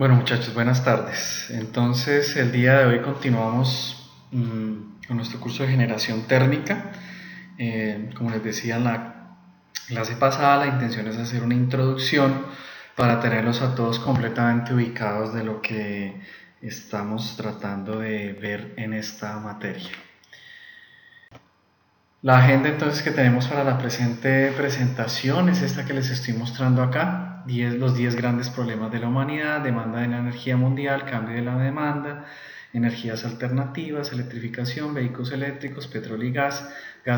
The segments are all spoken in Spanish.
Bueno muchachos, buenas tardes. Entonces el día de hoy continuamos con nuestro curso de generación térmica. Como les decía en la clase pasada, la intención es hacer una introducción para tenerlos a todos completamente ubicados de lo que estamos tratando de ver en esta materia. La agenda entonces que tenemos para la presente presentación es esta que les estoy mostrando acá. Los 10 grandes problemas de la humanidad: demanda de la energía mundial, cambio de la demanda, energías alternativas, electrificación, vehículos eléctricos, petróleo y gas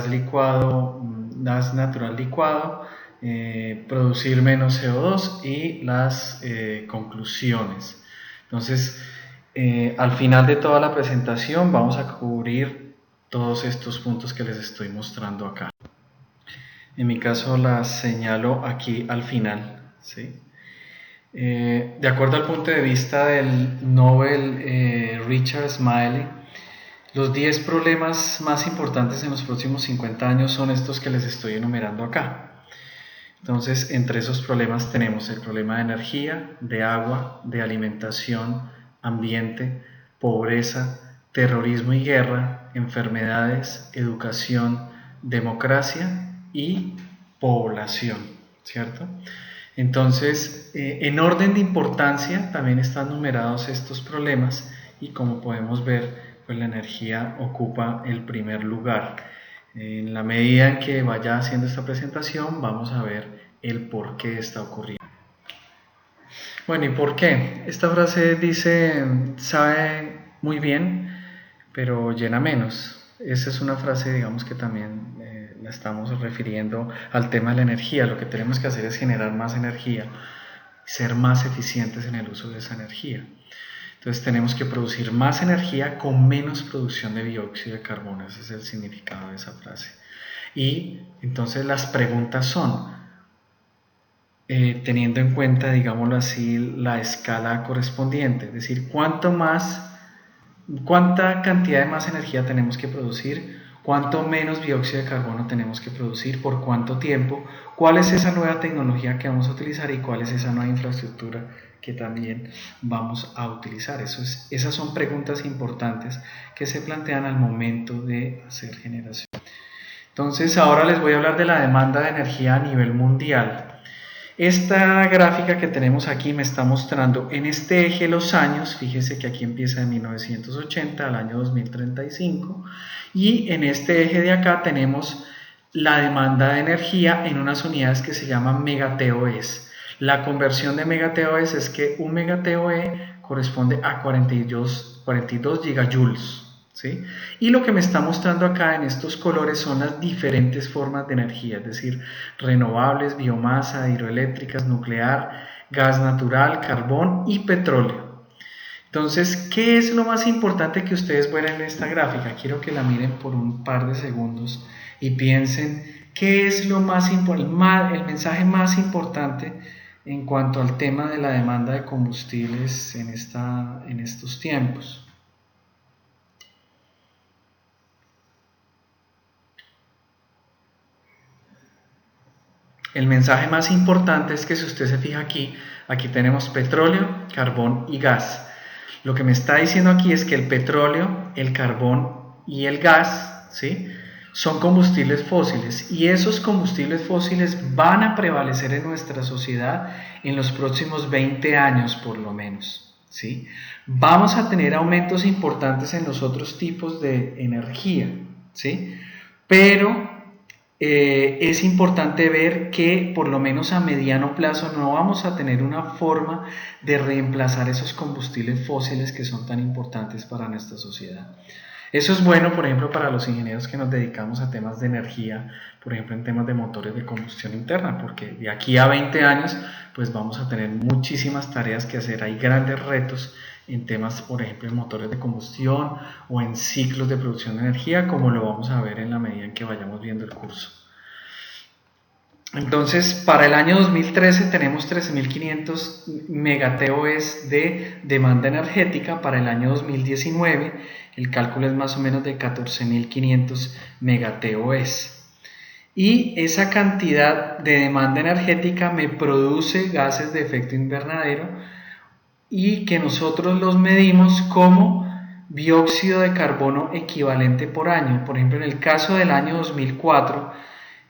licuado, gas natural licuado, producir menos CO2 y las conclusiones. Entonces, al final de toda la presentación vamos a cubrir todos estos puntos que les estoy mostrando acá. En mi caso las señalo aquí al final, ¿sí? De acuerdo al punto de vista del Nobel Richard Smiley, los 10 problemas más importantes en los próximos 50 años son estos que les estoy enumerando acá. Entonces, entre esos problemas tenemos el problema de energía, de agua, de alimentación, ambiente, pobreza, terrorismo y guerra, enfermedades, educación, democracia y población, ¿cierto? Entonces, en orden de importancia también están numerados estos problemas y como podemos ver, pues la energía ocupa el primer lugar. En la medida en que vaya haciendo esta presentación vamos a ver el por qué está ocurriendo. Bueno, ¿y por qué? Esta frase dice, sabe muy bien, pero llena menos. Esa es una frase, digamos, que también la estamos refiriendo al tema de la energía. Lo que tenemos que hacer es generar más energía, ser más eficientes en el uso de esa energía. Entonces tenemos que producir más energía con menos producción de dióxido de carbono. Ese es el significado de esa frase. Y entonces las preguntas son, teniendo en cuenta, digámoslo así, la escala correspondiente, es decir, cuánta cantidad de más energía tenemos que producir, cuánto menos dióxido de carbono tenemos que producir, por cuánto tiempo, cuál es esa nueva tecnología que vamos a utilizar y cuál es esa nueva infraestructura que también vamos a utilizar. Esas son preguntas importantes que se plantean al momento de hacer generación. Entonces ahora les voy a hablar de la demanda de energía a nivel mundial. Esta gráfica que tenemos aquí me está mostrando en este eje los años. Fíjese que aquí empieza de 1980 al año 2035 y en este eje de acá tenemos la demanda de energía en unas unidades que se llaman megaTOEs. La conversión de megaTOEs es que un megaTOE corresponde a 42 gigajoules. ¿Sí? Y lo que me está mostrando acá en estos colores son las diferentes formas de energía, es decir, renovables, biomasa, hidroeléctricas, nuclear, gas natural, carbón y petróleo. Entonces, ¿qué es lo más importante que ustedes ven en esta gráfica? Quiero que la miren por un par de segundos y piensen qué es lo más importante, el mensaje más importante en cuanto al tema de la demanda de combustibles en estos tiempos. El mensaje más importante es que si usted se fija aquí tenemos petróleo, carbón y gas. Lo que me está diciendo aquí es que el petróleo, el carbón y el gas, ¿sí?, son combustibles fósiles y esos combustibles fósiles van a prevalecer en nuestra sociedad en los próximos 20 años por lo menos, ¿sí? Vamos a tener aumentos importantes en los otros tipos de energía, ¿sí? Pero es importante ver que por lo menos a mediano plazo no vamos a tener una forma de reemplazar esos combustibles fósiles que son tan importantes para nuestra sociedad. Eso es bueno, por ejemplo, para los ingenieros que nos dedicamos a temas de energía, por ejemplo, en temas de motores de combustión interna, porque de aquí a 20 años, pues vamos a tener muchísimas tareas que hacer. Hay grandes retos en temas, por ejemplo, en motores de combustión o en ciclos de producción de energía, como lo vamos a ver en la medida en que vayamos viendo el curso. Entonces, para el año 2013 tenemos 13.500 megaTOEs de demanda energética. Para el año 2019 el cálculo es más o menos de 14.500 megaTOEs. Y esa cantidad de demanda energética me produce gases de efecto invernadero y que nosotros los medimos como dióxido de carbono equivalente por año. Por ejemplo, en el caso del año 2004,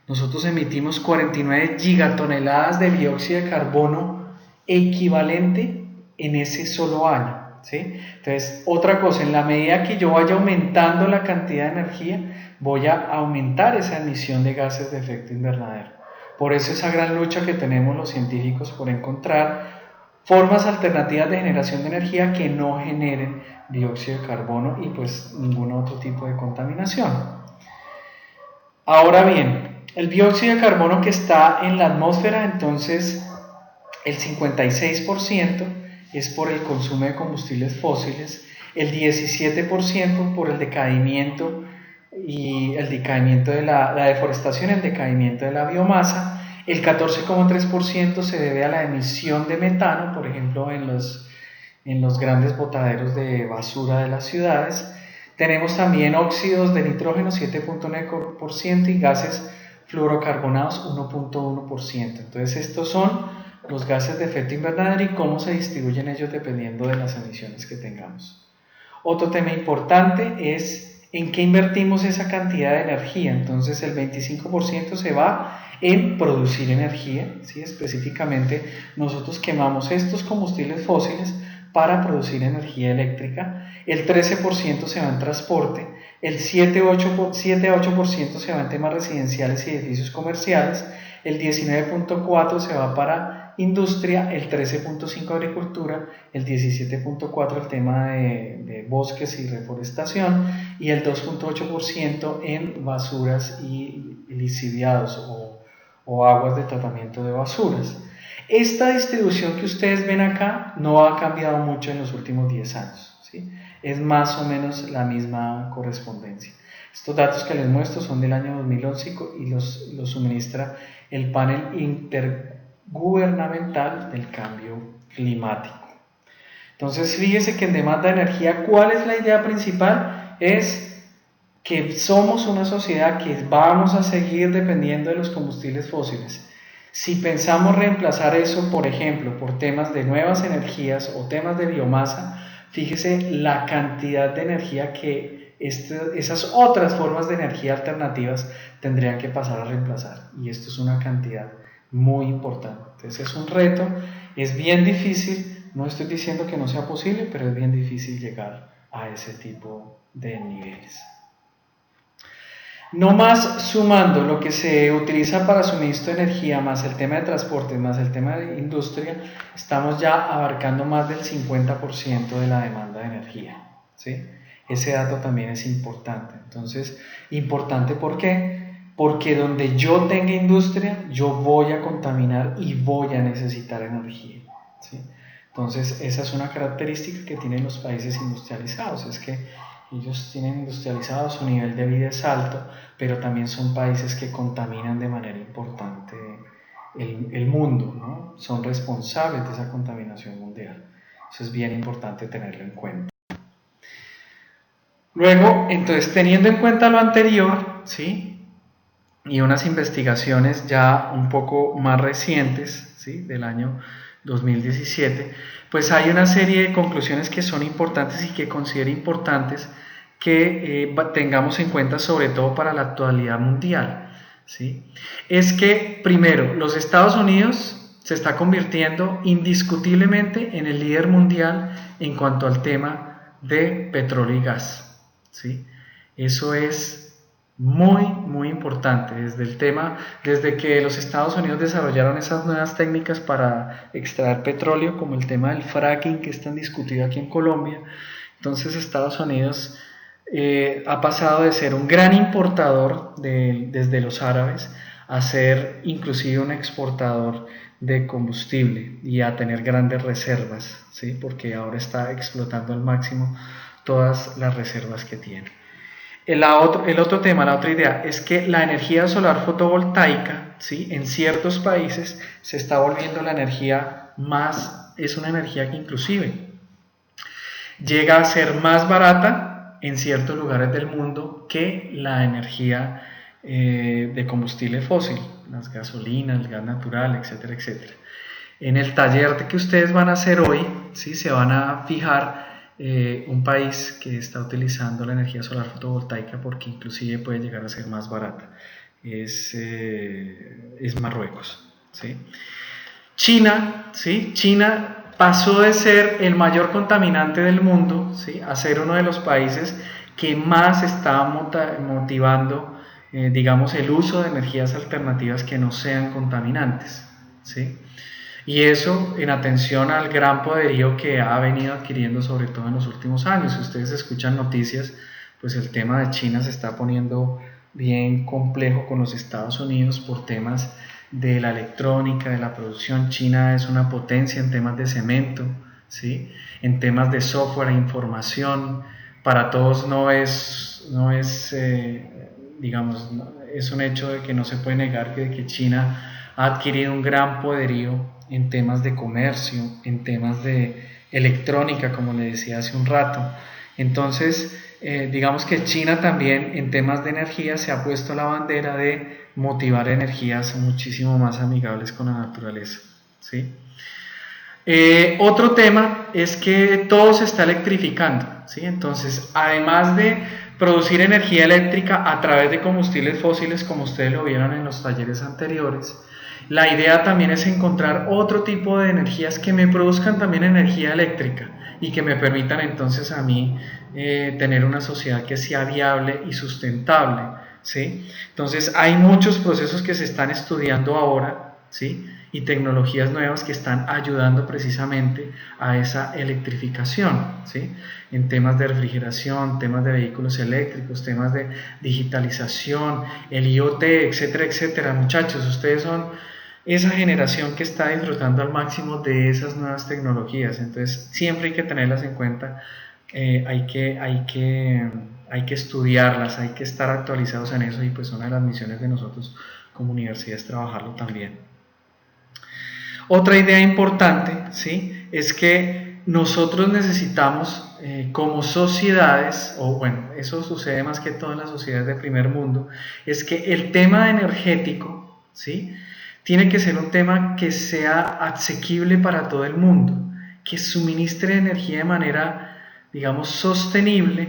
nosotros emitimos 49 gigatoneladas de dióxido de carbono equivalente en ese solo año, ¿sí? Entonces, otra cosa, en la medida que yo vaya aumentando la cantidad de energía, voy a aumentar esa emisión de gases de efecto invernadero. Por eso esa gran lucha que tenemos los científicos por encontrar formas alternativas de generación de energía que no generen dióxido de carbono y pues ningún otro tipo de contaminación. Ahora bien, el dióxido de carbono que está en la atmósfera, entonces el 56% es por el consumo de combustibles fósiles, el 17% por el decaimiento y el decaimiento de la deforestación, el decaimiento de la biomasa, el 14,3% se debe a la emisión de metano, por ejemplo en los grandes botaderos de basura de las ciudades. Tenemos también óxidos de nitrógeno 7,9% y gases fluorocarbonados 1,1%. Entonces estos son los gases de efecto invernadero y cómo se distribuyen ellos dependiendo de las emisiones que tengamos. Otro tema importante es en qué invertimos esa cantidad de energía. Entonces el 25% se va en producir energía, ¿sí? Específicamente nosotros quemamos estos combustibles fósiles para producir energía eléctrica, el 13% se va en transporte, el 7 a 8% se va en temas residenciales y edificios comerciales, el 19,4% se va para industria, el 13,5% agricultura, el 17,4% el tema de bosques y reforestación y el 2,8% en basuras y lixiviados o aguas de tratamiento de basuras. Esta distribución que ustedes ven acá no ha cambiado mucho en los últimos 10 años, ¿sí? Es más o menos la misma correspondencia. Estos datos que les muestro son del año 2011 y los suministra el panel intergubernamental del cambio climático. Entonces, fíjese que en demanda de energía, ¿cuál es la idea principal? Es que somos una sociedad que vamos a seguir dependiendo de los combustibles fósiles. Si pensamos reemplazar eso, por ejemplo, por temas de nuevas energías o temas de biomasa, fíjese la cantidad de energía que esas otras formas de energía alternativas tendrían que pasar a reemplazar. Y esto es una cantidad muy importante. Entonces es un reto, es bien difícil, no estoy diciendo que no sea posible, pero es bien difícil llegar a ese tipo de niveles. No más sumando lo que se utiliza para suministro de energía, más el tema de transporte, más el tema de industria, estamos ya abarcando más del 50% de la demanda de energía, ¿sí? Ese dato también es importante. Entonces, importante ¿por qué? Porque donde yo tenga industria, yo voy a contaminar y voy a necesitar energía, ¿sí? Entonces, esa es una característica que tienen los países industrializados, es que ellos tienen industrializado, su nivel de vida es alto, pero también son países que contaminan de manera importante el mundo, ¿no? Son responsables de esa contaminación mundial. Eso es bien importante tenerlo en cuenta. Luego, entonces, teniendo en cuenta lo anterior, ¿sí? Y unas investigaciones ya un poco más recientes, ¿sí? Del año 2017, pues hay una serie de conclusiones que son importantes y que considero importantes que tengamos en cuenta, sobre todo para la actualidad mundial, ¿sí? Es que, primero, los Estados Unidos se está convirtiendo indiscutiblemente en el líder mundial en cuanto al tema de petróleo y gas, ¿sí? Eso es muy importante desde que los Estados Unidos desarrollaron esas nuevas técnicas para extraer petróleo, como el tema del fracking que es tan discutido aquí en Colombia. Entonces Estados Unidos ha pasado de ser un gran importador desde los árabes a ser inclusive un exportador de combustible y a tener grandes reservas, ¿sí? Porque ahora está explotando al máximo todas las reservas que tiene. El otro tema, la otra idea, es que la energía solar fotovoltaica, ¿sí? En ciertos países se está volviendo la energía es una energía que inclusive llega a ser más barata en ciertos lugares del mundo que la energía de combustible fósil, las gasolinas, el gas natural, etcétera, etcétera. En el taller que ustedes van a hacer hoy, ¿sí? Se van a fijar un país que está utilizando la energía solar fotovoltaica porque inclusive puede llegar a ser más barata. Es Marruecos, ¿sí? China, ¿sí? China pasó de ser el mayor contaminante del mundo, ¿sí? A ser uno de los países que más está motivando, digamos, el uso de energías alternativas que no sean contaminantes, ¿sí? Y eso en atención al gran poderío que ha venido adquiriendo sobre todo en los últimos años. Si ustedes escuchan noticias, pues el tema de China se está poniendo bien complejo con los Estados Unidos por temas de la electrónica, de la producción. China es una potencia en temas de cemento, ¿sí? En temas de software e información. Para todos digamos, es un hecho de que no se puede negar que China ha adquirido un gran poderío en temas de comercio, en temas de electrónica, como le decía hace un rato. Entonces, digamos que China también en temas de energía se ha puesto la bandera de motivar energías muchísimo más amigables con la naturaleza, ¿sí? Otro tema es que todo se está electrificando, ¿sí? Entonces, además de producir energía eléctrica a través de combustibles fósiles, como ustedes lo vieron en los talleres anteriores, la idea también es encontrar otro tipo de energías que me produzcan también energía eléctrica y que me permitan entonces a mí tener una sociedad que sea viable y sustentable, ¿sí? Entonces hay muchos procesos que se están estudiando ahora, ¿sí? Y tecnologías nuevas que están ayudando precisamente a esa electrificación, ¿sí? En temas de refrigeración, temas de vehículos eléctricos, temas de digitalización, el IoT, etcétera, etcétera. Muchachos, ustedes son esa generación que está disfrutando al máximo de esas nuevas tecnologías, entonces siempre hay que tenerlas en cuenta, hay que estudiarlas, hay que estar actualizados en eso y pues una de las misiones de nosotros como universidad es trabajarlo también. Otra idea importante, ¿sí? Es que nosotros necesitamos como sociedades, o bueno, eso sucede más que todo en las sociedades de primer mundo, es que el tema energético, ¿sí? Tiene que ser un tema que sea asequible para todo el mundo, que suministre energía de manera, digamos, sostenible,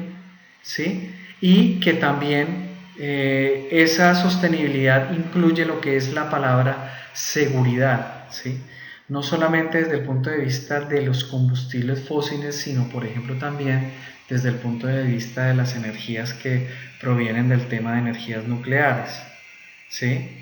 ¿sí? Y que también esa sostenibilidad incluye lo que es la palabra seguridad, ¿sí? No solamente desde el punto de vista de los combustibles fósiles, sino por ejemplo también desde el punto de vista de las energías que provienen del tema de energías nucleares, ¿sí?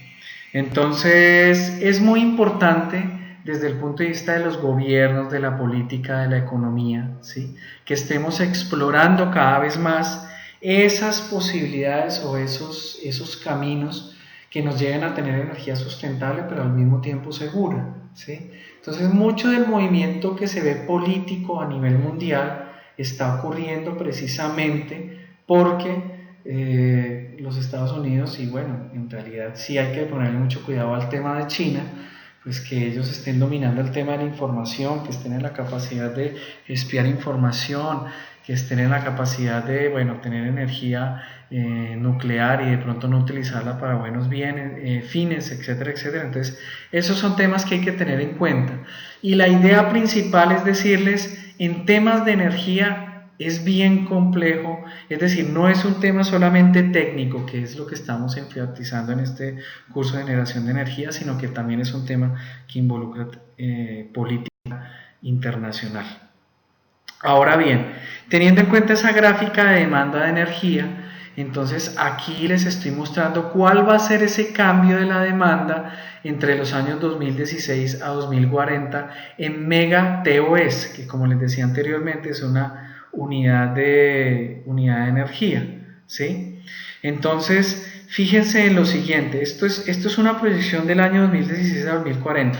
Entonces es muy importante desde el punto de vista de los gobiernos, de la política, de la economía, ¿sí? Que estemos explorando cada vez más esas posibilidades o esos caminos que nos lleven a tener energía sustentable pero al mismo tiempo segura, ¿sí? Entonces mucho del movimiento que se ve político a nivel mundial está ocurriendo precisamente porque los Estados Unidos, y bueno, en realidad sí hay que ponerle mucho cuidado al tema de China, pues que ellos estén dominando el tema de la información, que estén en la capacidad de espiar información, que estén en la capacidad de, bueno, tener energía nuclear y de pronto no utilizarla para buenos bienes, fines, etcétera, etcétera. Entonces, esos son temas que hay que tener en cuenta. Y la idea principal es decirles, en temas de energía es bien complejo, es decir, no es un tema solamente técnico, que es lo que estamos enfatizando en este curso de generación de energía, sino que también es un tema que involucra política internacional. Ahora bien, teniendo en cuenta esa gráfica de demanda de energía, entonces aquí les estoy mostrando cuál va a ser ese cambio de la demanda entre los años 2016 a 2040 en megaTOS, que como les decía anteriormente es una unidad de energía, ¿sí? Entonces, fíjense en lo siguiente, esto es una proyección del año 2016 a 2040.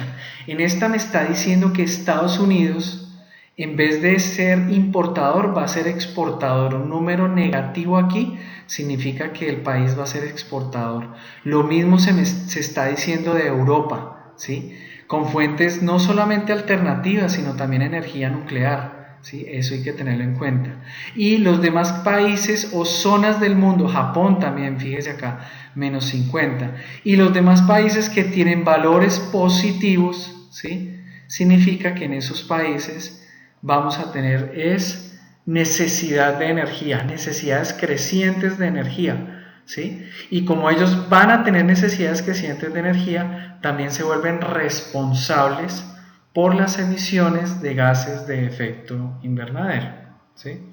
En esta me está diciendo que Estados Unidos, en vez de ser importador, va a ser exportador. Un número negativo aquí significa que el país va a ser exportador. Lo mismo se está diciendo de Europa, ¿sí? Con fuentes no solamente alternativas, sino también energía nuclear. ¿Sí? Eso hay que tenerlo en cuenta. Y los demás países o zonas del mundo, Japón también, fíjese acá, menos 50. Y los demás países que tienen valores positivos, ¿sí? significa que en esos países vamos a tener necesidad de energía, necesidades crecientes de energía, ¿sí? Y como ellos van a tener necesidades crecientes de energía, también se vuelven responsables por las emisiones de gases de efecto invernadero, ¿sí?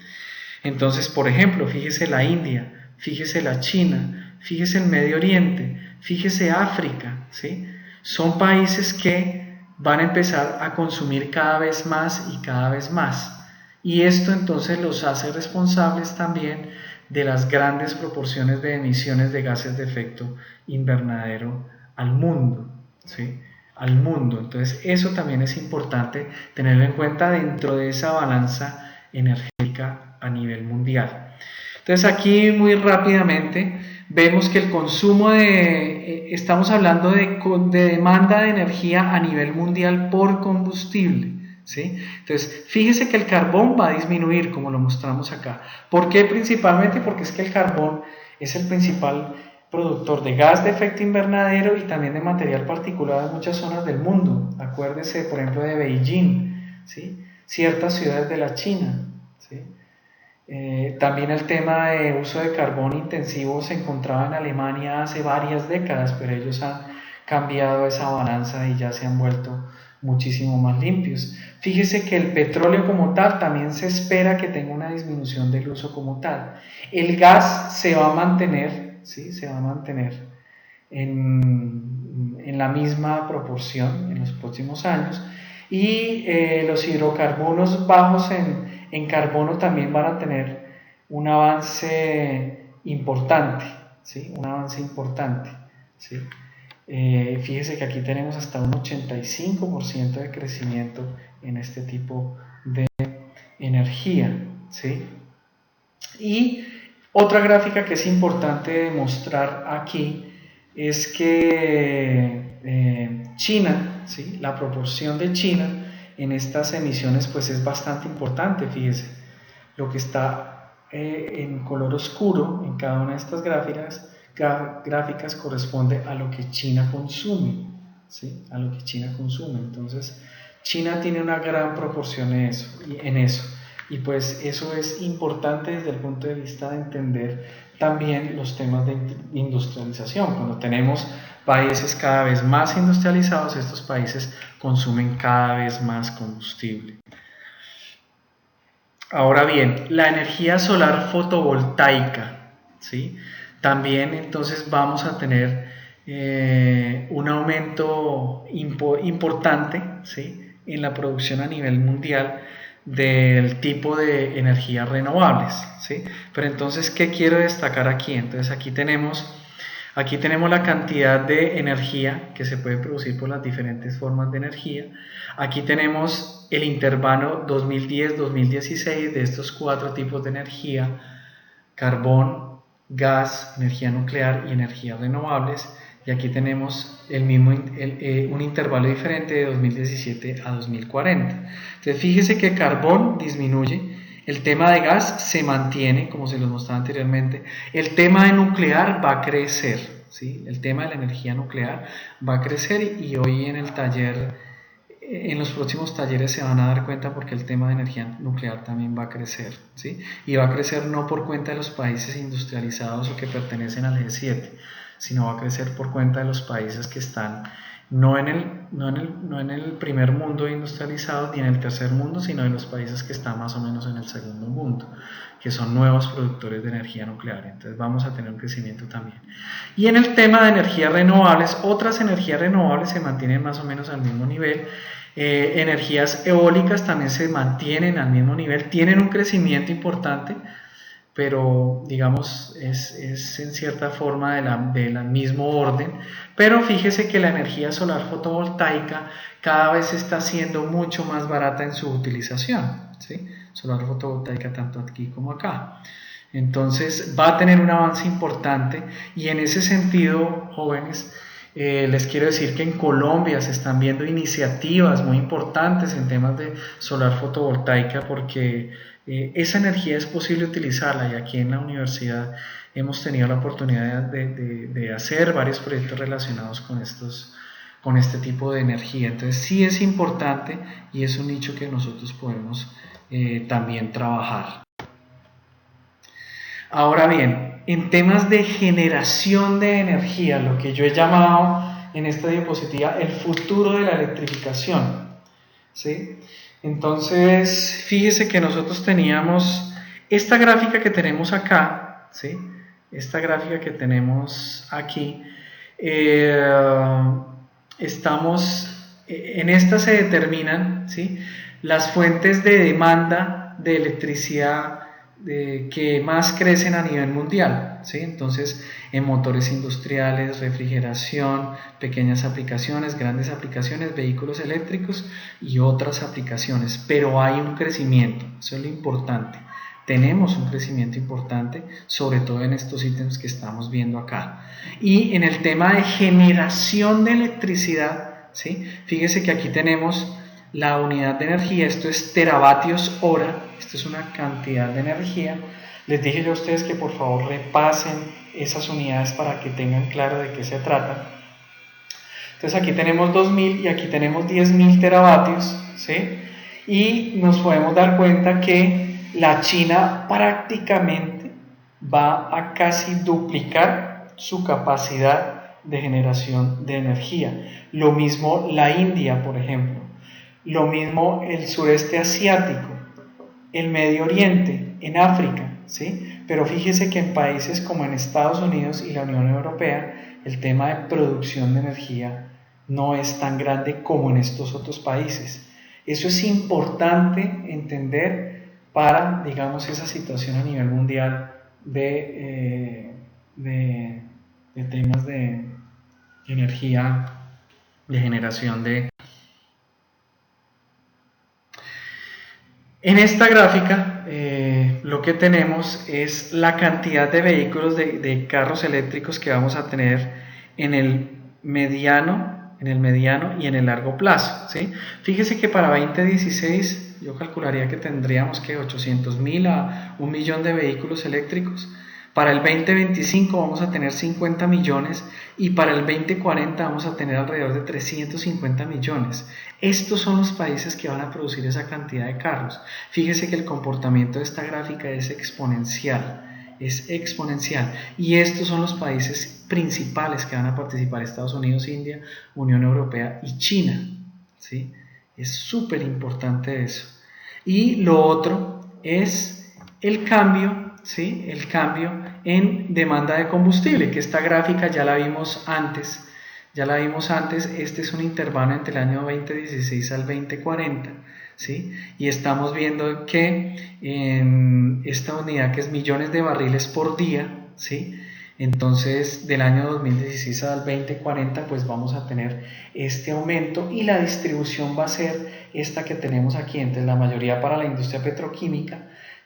Entonces, por ejemplo, fíjese la India, fíjese la China, fíjese el Medio Oriente, fíjese África, ¿sí? Son países que van a empezar a consumir cada vez más y cada vez más. Y esto entonces los hace responsables también de las grandes proporciones de emisiones de gases de efecto invernadero al mundo, ¿sí? Al mundo. Entonces eso también es importante tenerlo en cuenta dentro de esa balanza energética a nivel mundial. Entonces aquí muy rápidamente vemos que el consumo estamos hablando de demanda de energía a nivel mundial por combustible, ¿sí? Entonces fíjese que el carbón va a disminuir, como lo mostramos acá. ¿Por qué? Principalmente porque es que el carbón es el principal productor de gas de efecto invernadero y también de material particulado en muchas zonas del mundo. Acuérdese, por ejemplo, de Beijing, ¿sí? Ciertas ciudades de la China, ¿sí? También el tema de uso de carbón intensivo se encontraba en Alemania hace varias décadas, pero ellos han cambiado esa balanza y ya se han vuelto muchísimo más limpios. Fíjese que el petróleo como tal también se espera que tenga una disminución del uso como tal. El gas se va a mantener, ¿sí? Se va a mantener en la misma proporción en los próximos años, y los hidrocarburos bajos en carbono también van a tener un avance importante, ¿sí? Un avance importante, ¿sí? Fíjese que aquí tenemos hasta un 85% de crecimiento en este tipo de energía, ¿sí? Y otra gráfica que es importante mostrar aquí es que China, ¿sí? La proporción de China en estas emisiones pues es bastante importante. Fíjese, lo que está en color oscuro en cada una de estas gráficas corresponde a lo que China consume, ¿sí? A lo que China consume. Entonces China tiene una gran proporción en eso. Y pues eso es importante desde el punto de vista de entender también los temas de industrialización. Cuando tenemos países cada vez más industrializados, estos países consumen cada vez más combustible. Ahora bien, la energía solar fotovoltaica, ¿sí? También entonces vamos a tener un aumento importante, ¿sí? En la producción a nivel mundial del tipo de energías renovables, ¿sí? Pero entonces, ¿qué quiero destacar aquí? Entonces aquí tenemos la cantidad de energía que se puede producir por las diferentes formas de energía. Aquí tenemos el intervalo 2010-2016 de estos 4 tipos de energía: carbón, gas, energía nuclear y energías renovables. Y aquí tenemos un intervalo diferente de 2017 a 2040. Entonces fíjese que carbón disminuye, el tema de gas se mantiene como se los mostraba anteriormente, el tema de nuclear va a crecer, ¿sí? El tema de la energía nuclear va a crecer, y hoy en el taller, en los próximos talleres se van a dar cuenta porque el tema de energía nuclear también va a crecer, ¿sí? Y va a crecer no por cuenta de los países industrializados o que pertenecen al G7, sino va a crecer por cuenta de los países que están no en el primer mundo industrializado ni en el tercer mundo, sino en los países que están más o menos en el segundo mundo, que son nuevos productores de energía nuclear. Entonces vamos a tener un crecimiento también. Y en el tema de energías renovables, otras energías renovables se mantienen más o menos al mismo nivel. Energías eólicas también se mantienen al mismo nivel, tienen un crecimiento importante, pero digamos es en cierta forma del mismo orden. Pero fíjese que la energía solar fotovoltaica cada vez está siendo mucho más barata en su utilización, ¿sí? Solar fotovoltaica tanto aquí como acá. Entonces va a tener un avance importante, y en ese sentido, jóvenes, les quiero decir que en Colombia se están viendo iniciativas muy importantes en temas de solar fotovoltaica, porque esa energía es posible utilizarla, y aquí en la universidad hemos tenido la oportunidad de hacer varios proyectos relacionados con con este tipo de energía. Entonces sí es importante y es un nicho que nosotros podemos también trabajar. Ahora bien, en temas de generación de energía, lo que yo he llamado en esta diapositiva el futuro de la electrificación, ¿sí? Entonces, fíjese que nosotros teníamos esta gráfica que tenemos acá, ¿sí? Esta gráfica que tenemos aquí, en esta se determinan, ¿sí?, las fuentes de demanda de electricidad que más crecen a nivel mundial, ¿sí? Entonces, en motores industriales, refrigeración, pequeñas aplicaciones, grandes aplicaciones, vehículos eléctricos y otras aplicaciones, pero hay un crecimiento, eso es lo importante. Tenemos un crecimiento importante, sobre todo en estos ítems que estamos viendo acá. Y en el tema de generación de electricidad, ¿sí?, fíjese que aquí tenemos la unidad de energía, esto es teravatios hora, esto es una cantidad de energía. Les dije yo a ustedes que por favor repasen esas unidades para que tengan claro de qué se trata. Entonces aquí tenemos 2000 y aquí tenemos 10.000 teravatios, ¿sí? Y nos podemos dar cuenta que la China prácticamente va a casi duplicar su capacidad de generación de energía. Lo mismo la India, por ejemplo. Lo mismo el sureste asiático, el Medio Oriente, en África, ¿sí? Pero fíjese que en países como en Estados Unidos y la Unión Europea, el tema de producción de energía no es tan grande como en estos otros países. Eso es importante entender para, digamos, esa situación a nivel mundial de temas de energía, de generación de... En esta gráfica lo que tenemos es la cantidad de vehículos de carros eléctricos que vamos a tener en el mediano y en el largo plazo, ¿sí? Fíjese que para 2016 yo calcularía que tendríamos que 800.000 a 1.000.000 de vehículos eléctricos. Para el 2025 vamos a tener 50 millones y para el 2040 vamos a tener alrededor de 350 millones. Estos son los países que van a producir esa cantidad de carros. Fíjese que el comportamiento de esta gráfica es exponencial. Y estos son los países principales que van a participar: Estados Unidos, India, Unión Europea y China, ¿sí? Es súper importante eso. Y lo otro es el cambio, ¿sí?, el cambio en demanda de combustible, que esta gráfica ya la vimos antes. Este es un intervalo entre el año 2016 al 2040, ¿sí? Y estamos viendo que en esta unidad, que es millones de barriles por día, ¿sí?, entonces del año 2016 al 2040 pues vamos a tener este aumento, y la distribución va a ser esta que tenemos aquí, entre la mayoría para la industria petroquímica.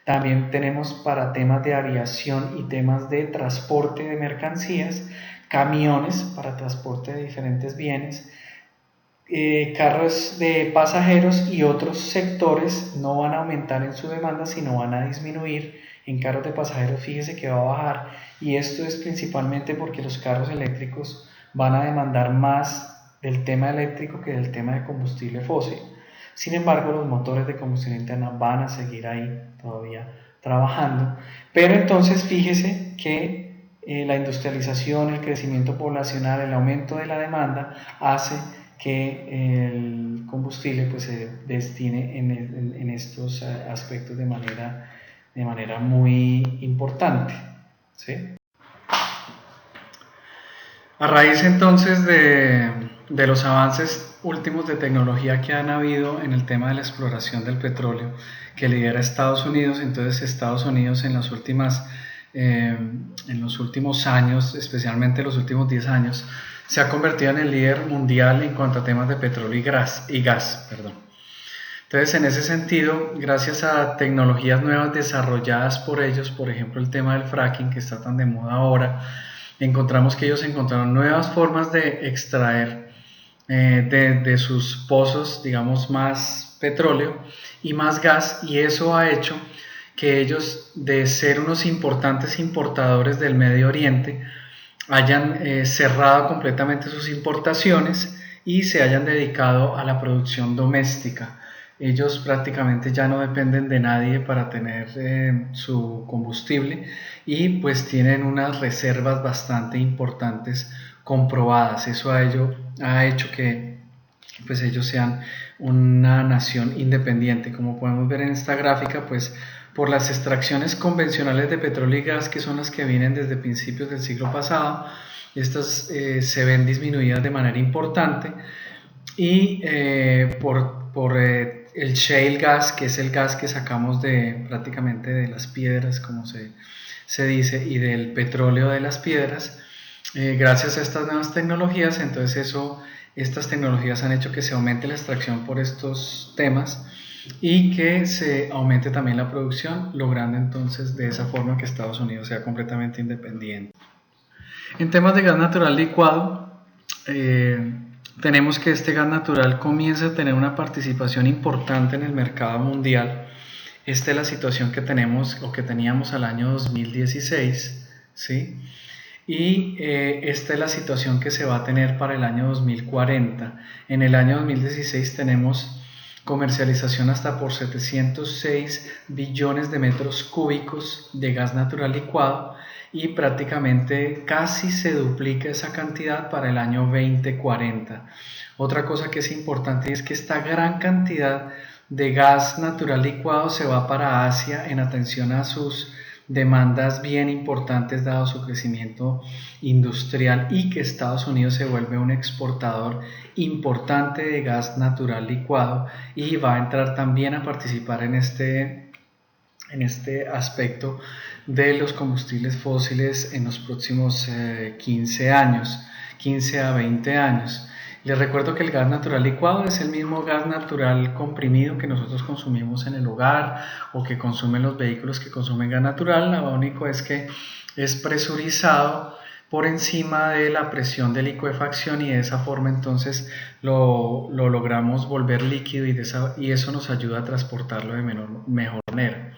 También tenemos para temas de aviación y temas de transporte de mercancías, camiones para transporte de diferentes bienes, carros de pasajeros, y otros sectores no van a aumentar en su demanda, sino van a disminuir. En carros de pasajeros fíjese que va a bajar, y esto es principalmente porque los carros eléctricos van a demandar más del tema eléctrico que del tema de combustible fósil. Sin embargo, los motores de combustión interna van a seguir ahí todavía trabajando. Pero entonces fíjese que la industrialización, el crecimiento poblacional, el aumento de la demanda hace que el combustible pues se destine en estos aspectos de manera muy importante, ¿sí? A raíz entonces de los avances últimos de tecnología que han habido en el tema de la exploración del petróleo, que lidera Estados Unidos, entonces Estados Unidos en los últimos años, especialmente los últimos 10 años, se ha convertido en el líder mundial en cuanto a temas de petróleo y gas. Entonces, en ese sentido, gracias a tecnologías nuevas desarrolladas por ellos, por ejemplo el tema del fracking, que está tan de moda ahora, encontramos que ellos encontraron nuevas formas de extraer de sus pozos, digamos, más petróleo y más gas, y eso ha hecho que ellos, de ser unos importantes importadores del Medio Oriente, hayan cerrado completamente sus importaciones y se hayan dedicado a la producción doméstica. Ellos prácticamente ya no dependen de nadie para tener su combustible y pues tienen unas reservas bastante importantes comprobadas. Eso ha hecho que pues ellos sean una nación independiente. Como podemos ver en esta gráfica, pues por las extracciones convencionales de petróleo y gas, que son las que vienen desde principios del siglo pasado, estas se ven disminuidas de manera importante, y por el shale gas, que es el gas que sacamos prácticamente de las piedras, como se dice, y del petróleo de las piedras, gracias a estas nuevas tecnologías, entonces estas tecnologías han hecho que se aumente la extracción por estos temas y que se aumente también la producción, logrando entonces de esa forma que Estados Unidos sea completamente independiente. En temas de gas natural licuado, tenemos que este gas natural comienza a tener una participación importante en el mercado mundial. Esta es la situación que tenemos o que teníamos al año 2016, ¿sí? Y esta es la situación que se va a tener para el año 2040. En el año 2016 tenemos comercialización hasta por 706 billones de metros cúbicos de gas natural licuado, y prácticamente casi se duplica esa cantidad para el año 2040. Otra cosa que es importante es que esta gran cantidad de gas natural licuado se va para Asia en atención a sus demandas bien importantes dado su crecimiento industrial, y que Estados Unidos se vuelve un exportador importante de gas natural licuado y va a entrar también a participar en este aspecto de los combustibles fósiles en los próximos 15 a 20 años. Les recuerdo que el gas natural licuado es el mismo gas natural comprimido que nosotros consumimos en el hogar o que consumen los vehículos que consumen gas natural. Lo único es que es presurizado por encima de la presión de licuefacción, y de esa forma entonces lo logramos volver líquido, y eso nos ayuda a transportarlo de mejor manera.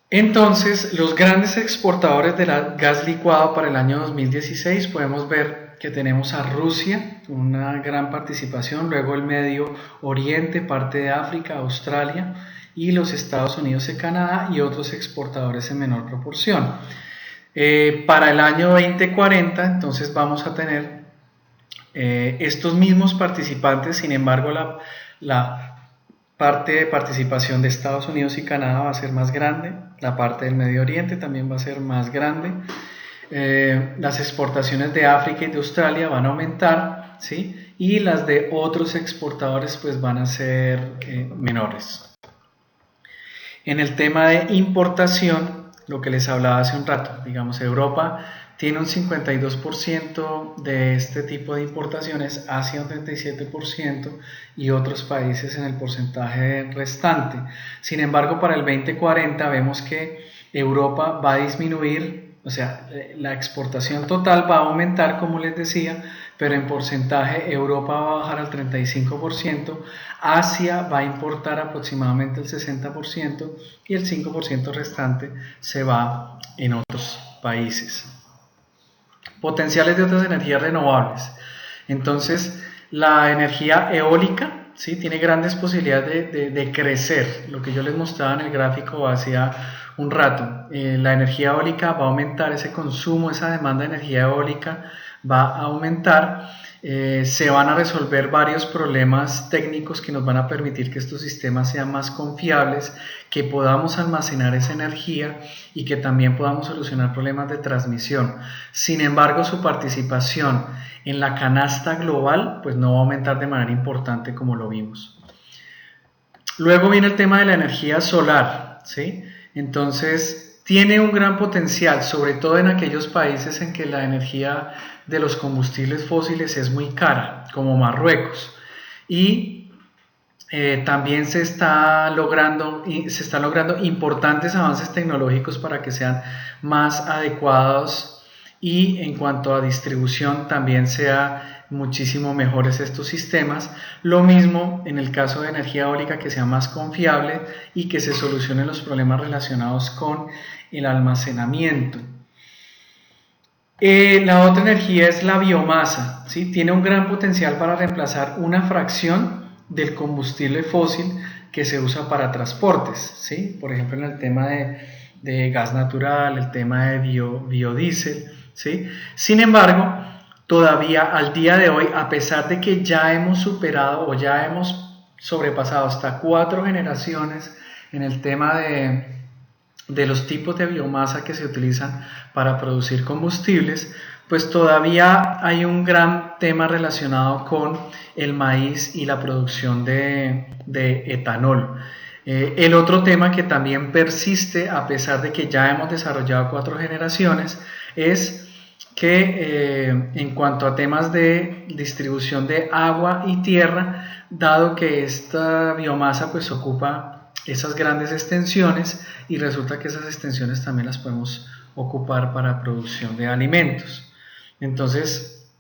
Entonces, los grandes exportadores de gas licuado para el año 2016 podemos ver que tenemos a Rusia, una gran participación, luego el Medio Oriente, parte de África, Australia, y los Estados Unidos y Canadá, y otros exportadores en menor proporción. Para el año 2040 entonces vamos a tener estos mismos participantes. Sin embargo, la parte de participación de Estados Unidos y Canadá va a ser más grande, la parte del Medio Oriente también va a ser más grande, las exportaciones de África y de Australia van a aumentar, ¿sí? Y las de otros exportadores pues van a ser menores. En el tema de importación, lo que les hablaba hace un rato, digamos, Europa tiene un 52% de este tipo de importaciones, Asia un 37% y otros países en el porcentaje restante. Sin embargo, para el 2040 vemos que Europa va a disminuir, o sea, la exportación total va a aumentar, como les decía, pero en porcentaje Europa va a bajar al 35%, Asia va a importar aproximadamente el 60% y el 5% restante se va en otros países. Potenciales de otras energías renovables. Entonces, la energía eólica, ¿sí?, tiene grandes posibilidades de crecer. Lo que yo les mostraba en el gráfico hacía un rato. La energía eólica va a aumentar, ese consumo, esa demanda de energía eólica va a aumentar. Se van a resolver varios problemas técnicos que nos van a permitir que estos sistemas sean más confiables, que podamos almacenar esa energía y que también podamos solucionar problemas de transmisión. Sin embargo, su participación en la canasta global pues no va a aumentar de manera importante como lo vimos. Luego viene el tema de la energía solar, ¿sí? Entonces tiene un gran potencial, sobre todo en aquellos países en que la energía de los combustibles fósiles es muy cara, como Marruecos, y también se están logrando importantes avances tecnológicos para que sean más adecuados, y en cuanto a distribución también sea muchísimo mejores estos sistemas. Lo mismo en el caso de energía eólica, que sea más confiable y que se solucionen los problemas relacionados con el almacenamiento. La otra energía es la biomasa, ¿sí? Tiene un gran potencial para reemplazar una fracción del combustible fósil que se usa para transportes, ¿sí? Por ejemplo, en el tema de gas natural, el tema de biodiesel, ¿sí? Sin embargo, todavía al día de hoy, a pesar de que ya hemos superado o ya hemos sobrepasado hasta 4 generaciones en el tema de los tipos de biomasa que se utilizan para producir combustibles, pues todavía hay un gran tema relacionado con el maíz y la producción de etanol. El otro tema que también persiste, a pesar de que ya hemos desarrollado 4 generaciones, es que en cuanto a temas de distribución de agua y tierra, dado que esta biomasa pues ocupa esas grandes extensiones y resulta que esas extensiones también las podemos ocupar para producción de alimentos. Entonces,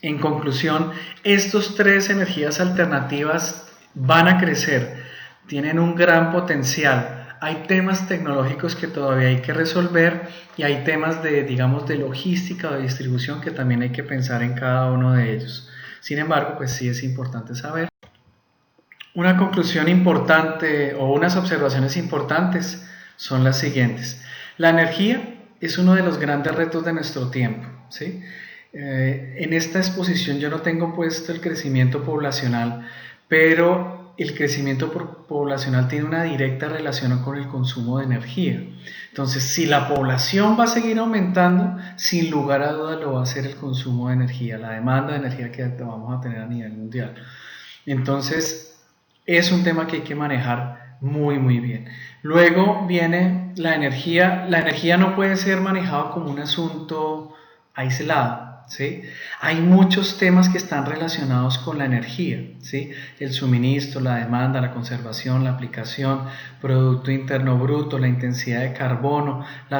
en conclusión, estos 3 energías alternativas van a crecer, tienen un gran potencial. Hay temas tecnológicos que todavía hay que resolver y hay temas de, digamos, de logística o de distribución que también hay que pensar en cada uno de ellos. Sin embargo, pues sí es importante saber. Una conclusión importante o unas observaciones importantes son las siguientes. La energía es uno de los grandes retos de nuestro tiempo, ¿sí? En esta exposición yo no tengo puesto el crecimiento poblacional, pero el crecimiento poblacional tiene una directa relación con el consumo de energía. Entonces, si la población va a seguir aumentando, sin lugar a dudas lo va a hacer el consumo de energía, la demanda de energía que vamos a tener a nivel mundial. Entonces, es un tema que hay que manejar muy bien. Luego viene la energía. La energía no puede ser manejado como un asunto aislado, ¿sí? Hay muchos temas que están relacionados con la energía, ¿sí? El suministro, la demanda, la conservación, la aplicación, Producto Interno Bruto, la intensidad de carbono, la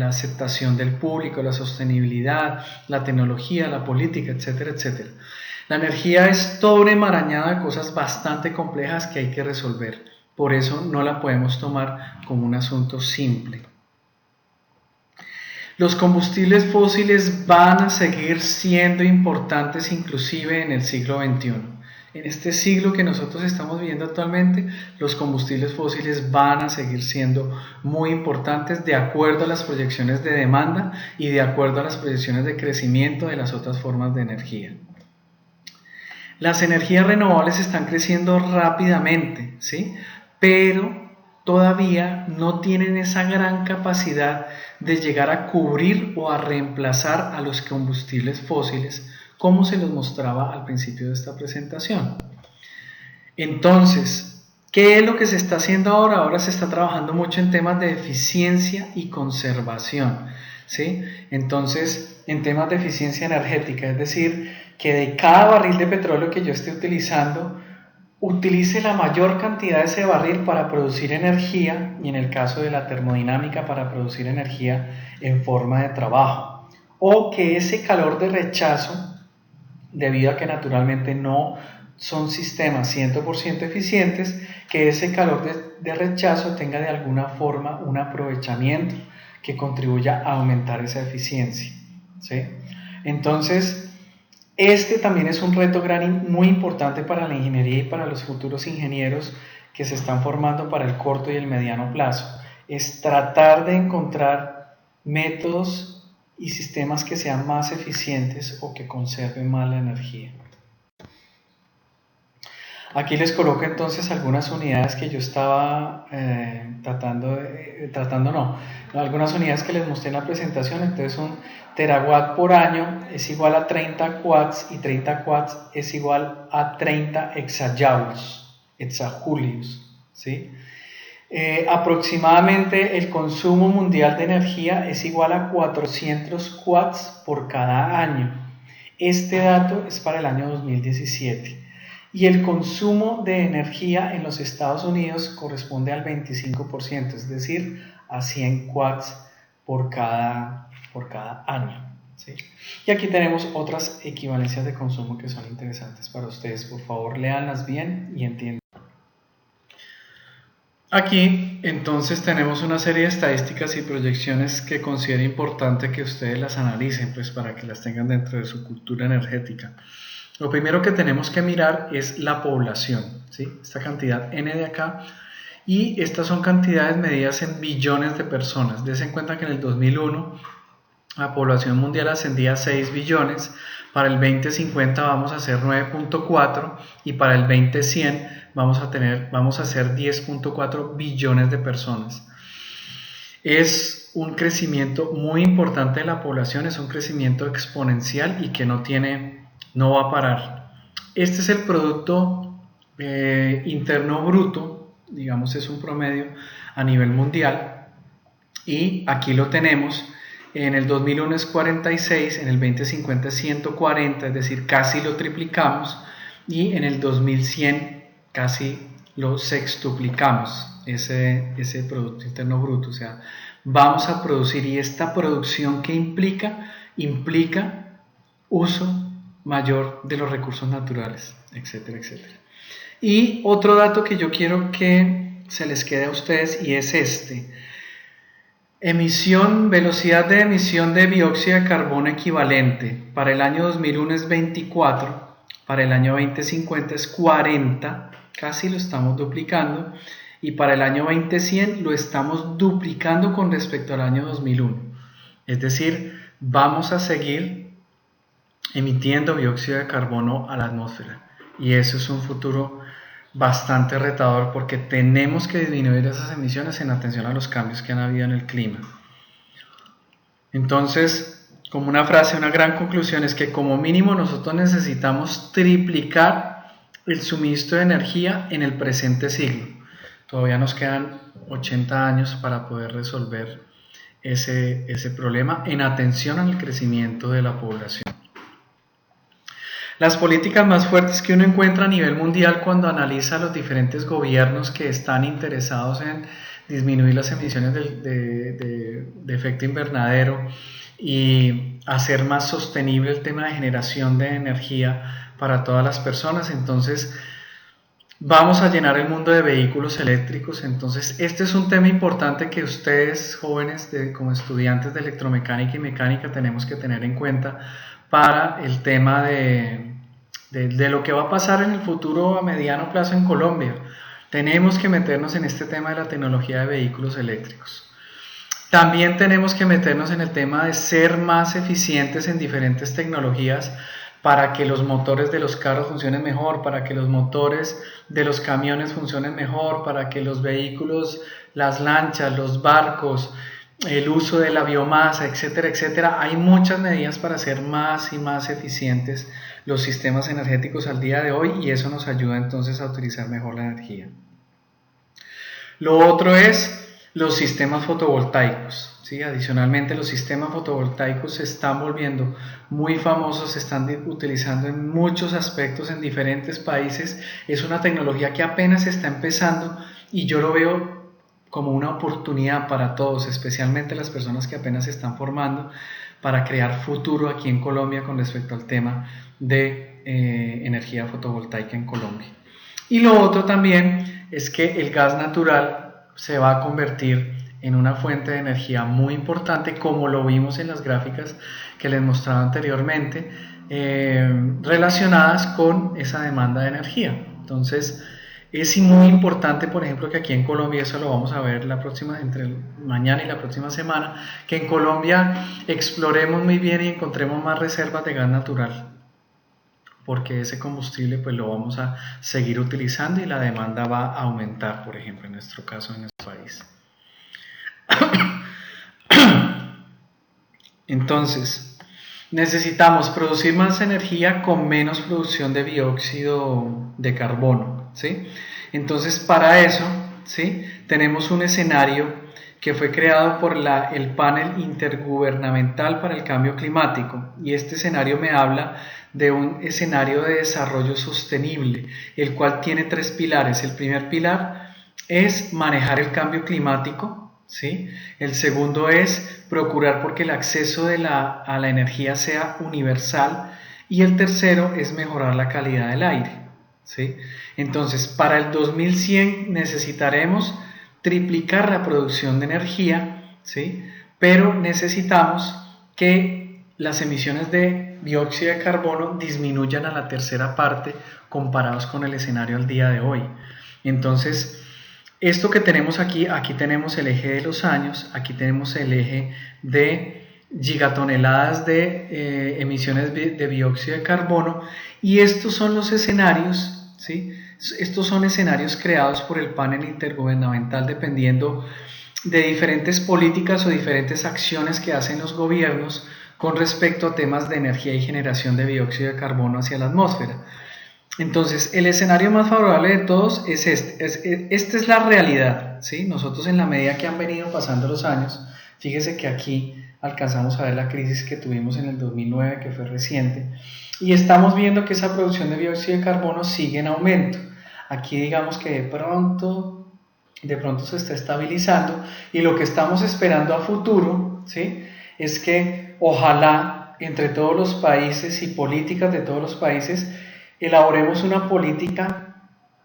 aceptación del público, la sostenibilidad, la tecnología, la política, etcétera, etcétera. La energía es toda una enmarañada de cosas bastante complejas que hay que resolver. Por eso no la podemos tomar como un asunto simple. Los combustibles fósiles van a seguir siendo importantes inclusive en el siglo XXI. En este siglo que nosotros estamos viviendo actualmente, los combustibles fósiles van a seguir siendo muy importantes de acuerdo a las proyecciones de demanda y de acuerdo a las proyecciones de crecimiento de las otras formas de energía. Las energías renovables están creciendo rápidamente, ¿sí? Pero todavía no tienen esa gran capacidad de llegar a cubrir o a reemplazar a los combustibles fósiles, como se los mostraba al principio de esta presentación. Entonces, ¿qué es lo que se está haciendo ahora? Ahora se está trabajando mucho en temas de eficiencia y conservación, ¿sí? Entonces, en temas de eficiencia energética, es decir, que de cada barril de petróleo que yo esté utilizando, utilice la mayor cantidad de ese barril para producir energía y en el caso de la termodinámica para producir energía en forma de trabajo. O que ese calor de rechazo, debido a que naturalmente no son sistemas 100% eficientes, que ese calor de rechazo tenga de alguna forma un aprovechamiento que contribuya a aumentar esa eficiencia, ¿sí? Entonces, este también es un reto muy importante para la ingeniería y para los futuros ingenieros que se están formando para el corto y el mediano plazo. Es tratar de encontrar métodos y sistemas que sean más eficientes o que conserven más la energía. Aquí les coloco entonces algunas unidades que yo estaba algunas unidades que les mostré en la presentación. Entonces un terawatt por año es igual a 30 watts y 30 watts es igual a 30 exajulios, ¿sí? Aproximadamente el consumo mundial de energía es igual a 400 watts por cada año. Este dato es para el año 2017. Y el consumo de energía en los Estados Unidos corresponde al 25%, es decir, a 100 watts por cada año, ¿sí? Y aquí tenemos otras equivalencias de consumo que son interesantes para ustedes. Por favor, léanlas bien y entiendan. Aquí entonces tenemos una serie de estadísticas y proyecciones que considero importante que ustedes las analicen, pues para que las tengan dentro de su cultura energética. Lo primero que tenemos que mirar es la población, ¿sí? Esta cantidad N de acá, y estas son cantidades medidas en billones de personas. Dense en cuenta que en el 2001 la población mundial ascendía a 6 billones, para el 2050 vamos a ser 9.4 y para el 2100 vamos a ser 10.4 billones de personas. Es un crecimiento muy importante de la población, es un crecimiento exponencial y que no va a parar. Este es el Producto Interno Bruto, digamos es un promedio a nivel mundial, y aquí lo tenemos. En el 2001 es 46, en el 2050 es 140, es decir, casi lo triplicamos, y en el 2100 casi lo sextuplicamos, ese Producto Interno Bruto. O sea, vamos a producir, y esta producción que implica uso mayor de los recursos naturales, etcétera, etcétera. Y otro dato que yo quiero que se les quede a ustedes, y es este: velocidad de emisión de dióxido de carbono equivalente. Para el año 2001 es 24, para el año 2050 es 40, casi lo estamos duplicando, y para el año 2100 lo estamos duplicando con respecto al año 2001. Es decir, vamos a seguir emitiendo dióxido de carbono a la atmósfera, y eso es un futuro bastante retador porque tenemos que disminuir esas emisiones en atención a los cambios que han habido en el clima. Entonces, como una frase, una gran conclusión es que como mínimo nosotros necesitamos triplicar el suministro de energía en el presente siglo. Todavía nos quedan 80 años para poder resolver ese problema en atención al crecimiento de la población. Las políticas más fuertes que uno encuentra a nivel mundial cuando analiza los diferentes gobiernos que están interesados en disminuir las emisiones de efecto invernadero y hacer más sostenible el tema de generación de energía para todas las personas. Entonces, vamos a llenar el mundo de vehículos eléctricos. Entonces, este es un tema importante que ustedes, jóvenes, como estudiantes de electromecánica y mecánica, tenemos que tener en cuenta para el tema de lo que va a pasar en el futuro a mediano plazo en Colombia. Tenemos que meternos en este tema de la tecnología de vehículos eléctricos. También tenemos que meternos en el tema de ser más eficientes en diferentes tecnologías para que los motores de los carros funcionen mejor, para que los motores de los camiones funcionen mejor, para que los vehículos, las lanchas, los barcos, el uso de la biomasa, etcétera, etcétera. Hay muchas medidas para hacer más y más eficientes los sistemas energéticos al día de hoy, y eso nos ayuda entonces a utilizar mejor la energía. Lo otro es los sistemas fotovoltaicos, ¿sí? Adicionalmente, los sistemas fotovoltaicos se están volviendo muy famosos, se están utilizando en muchos aspectos en diferentes países. Es una tecnología que apenas está empezando y yo lo veo como una oportunidad para todos, especialmente las personas que apenas se están formando, para crear futuro aquí en Colombia con respecto al tema de energía fotovoltaica en Colombia. Y lo otro también es que el gas natural se va a convertir en una fuente de energía muy importante, como lo vimos en las gráficas que les mostraba anteriormente, relacionadas con esa demanda de energía. Entonces, es muy importante, por ejemplo, que aquí en Colombia, eso lo vamos a ver entre mañana y la próxima semana, que en Colombia exploremos muy bien y encontremos más reservas de gas natural, porque ese combustible pues lo vamos a seguir utilizando y la demanda va a aumentar, por ejemplo, en nuestro caso, en nuestro país. Entonces, necesitamos producir más energía con menos producción de dióxido de carbono, ¿sí? Entonces, para eso, ¿sí?, tenemos un escenario que fue creado por el Panel Intergubernamental para el Cambio Climático, y este escenario me habla de un escenario de desarrollo sostenible, el cual tiene 3 pilares. El primer pilar es manejar el cambio climático, ¿sí? El segundo es procurar porque el acceso a la energía sea universal, y el tercero es mejorar la calidad del aire, ¿sí? Entonces, para el 2100 necesitaremos triplicar la producción de energía, ¿sí? Pero necesitamos que las emisiones de dióxido de carbono disminuyan a la tercera parte comparados con el escenario al día de hoy. Entonces, esto que tenemos aquí, aquí tenemos el eje de los años, aquí tenemos el eje de gigatoneladas de emisiones de dióxido de carbono, y estos son los escenarios, ¿sí? Estos son escenarios creados por el panel intergubernamental dependiendo de diferentes políticas o diferentes acciones que hacen los gobiernos con respecto a temas de energía y generación de dióxido de carbono hacia la atmósfera. Entonces, el escenario más favorable de todos es este. Esta es la realidad, ¿sí? Nosotros, en la medida que han venido pasando los años, fíjese que aquí alcanzamos a ver la crisis que tuvimos en el 2009, que fue reciente, y estamos viendo que esa producción de dióxido de carbono sigue en aumento. Aquí digamos que de pronto se está estabilizando, y lo que estamos esperando a futuro, ¿sí?, es que ojalá entre todos los países y políticas de todos los países elaboremos una política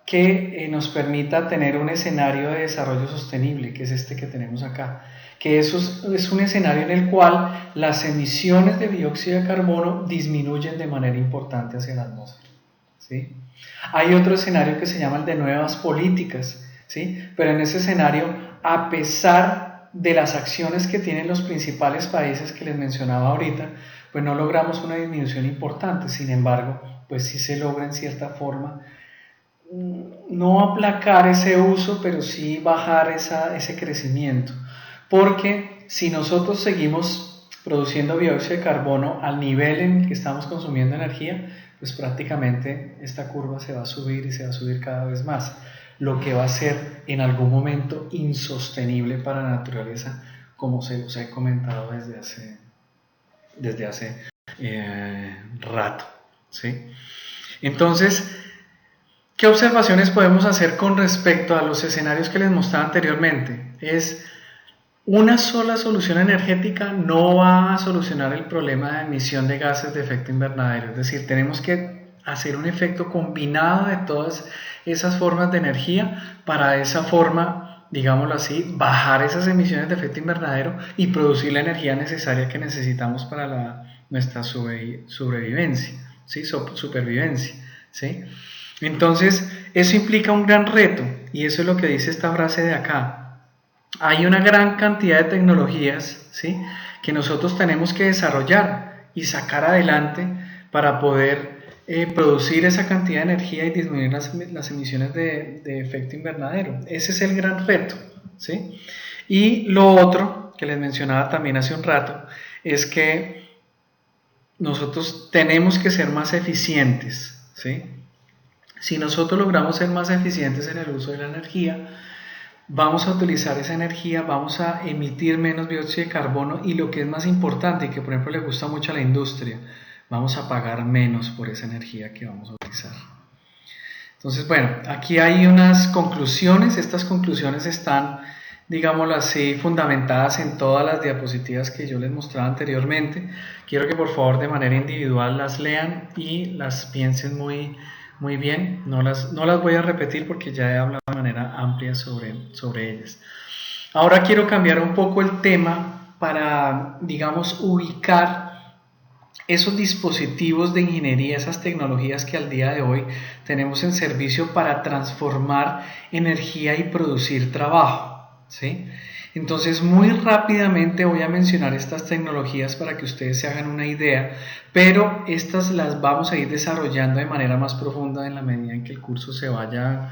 que nos permita tener un escenario de desarrollo sostenible, que es este que tenemos acá, que eso es un escenario en el cual las emisiones de dióxido de carbono disminuyen de manera importante hacia la atmósfera, ¿sí? Hay otro escenario que se llama el de nuevas políticas, ¿sí? Pero en ese escenario, a pesar de las acciones que tienen los principales países que les mencionaba ahorita, pues no logramos una disminución importante. Sin embargo, pues sí se logra en cierta forma no aplacar ese uso, pero sí bajar ese crecimiento, porque si nosotros seguimos produciendo dióxido de carbono al nivel en el que estamos consumiendo energía, pues prácticamente esta curva se va a subir, y se va a subir cada vez más, lo que va a ser en algún momento insostenible para la naturaleza, como se los he comentado desde hace rato, ¿sí? Entonces, ¿qué observaciones podemos hacer con respecto a los escenarios que les mostraba anteriormente? Es una sola solución energética no va a solucionar el problema de emisión de gases de efecto invernadero. Es decir, tenemos que hacer un efecto combinado de todas esas formas de energía para de esa forma, digámoslo así, bajar esas emisiones de efecto invernadero y producir la energía necesaria que necesitamos para nuestra sobrevivencia, ¿sí? Supervivencia, ¿sí? Entonces, eso implica un gran reto, y eso es lo que dice esta frase de acá. Hay una gran cantidad de tecnologías, ¿sí?, que nosotros tenemos que desarrollar y sacar adelante para poder producir esa cantidad de energía y disminuir las emisiones de efecto invernadero. Ese es el gran reto, ¿sí? Y lo otro que les mencionaba también hace un rato es que nosotros tenemos que ser más eficientes, ¿sí? Si nosotros logramos ser más eficientes en el uso de la energía, vamos a utilizar esa energía, vamos a emitir menos dióxido de carbono, y lo que es más importante y que por ejemplo le gusta mucho a la industria, vamos a pagar menos por esa energía que vamos a utilizar. Entonces, bueno, aquí hay unas conclusiones. Estas conclusiones están, digámoslo así, fundamentadas en todas las diapositivas que yo les mostraba anteriormente. Quiero que por favor de manera individual las lean y las piensen muy bien. No las voy a repetir porque ya he hablado de manera amplia sobre ellas. Ahora quiero cambiar un poco el tema para, digamos, ubicar esos dispositivos de ingeniería, esas tecnologías que al día de hoy tenemos en servicio para transformar energía y producir trabajo, ¿sí? Entonces, muy rápidamente voy a mencionar estas tecnologías para que ustedes se hagan una idea, pero estas las vamos a ir desarrollando de manera más profunda en la medida en que el curso se vaya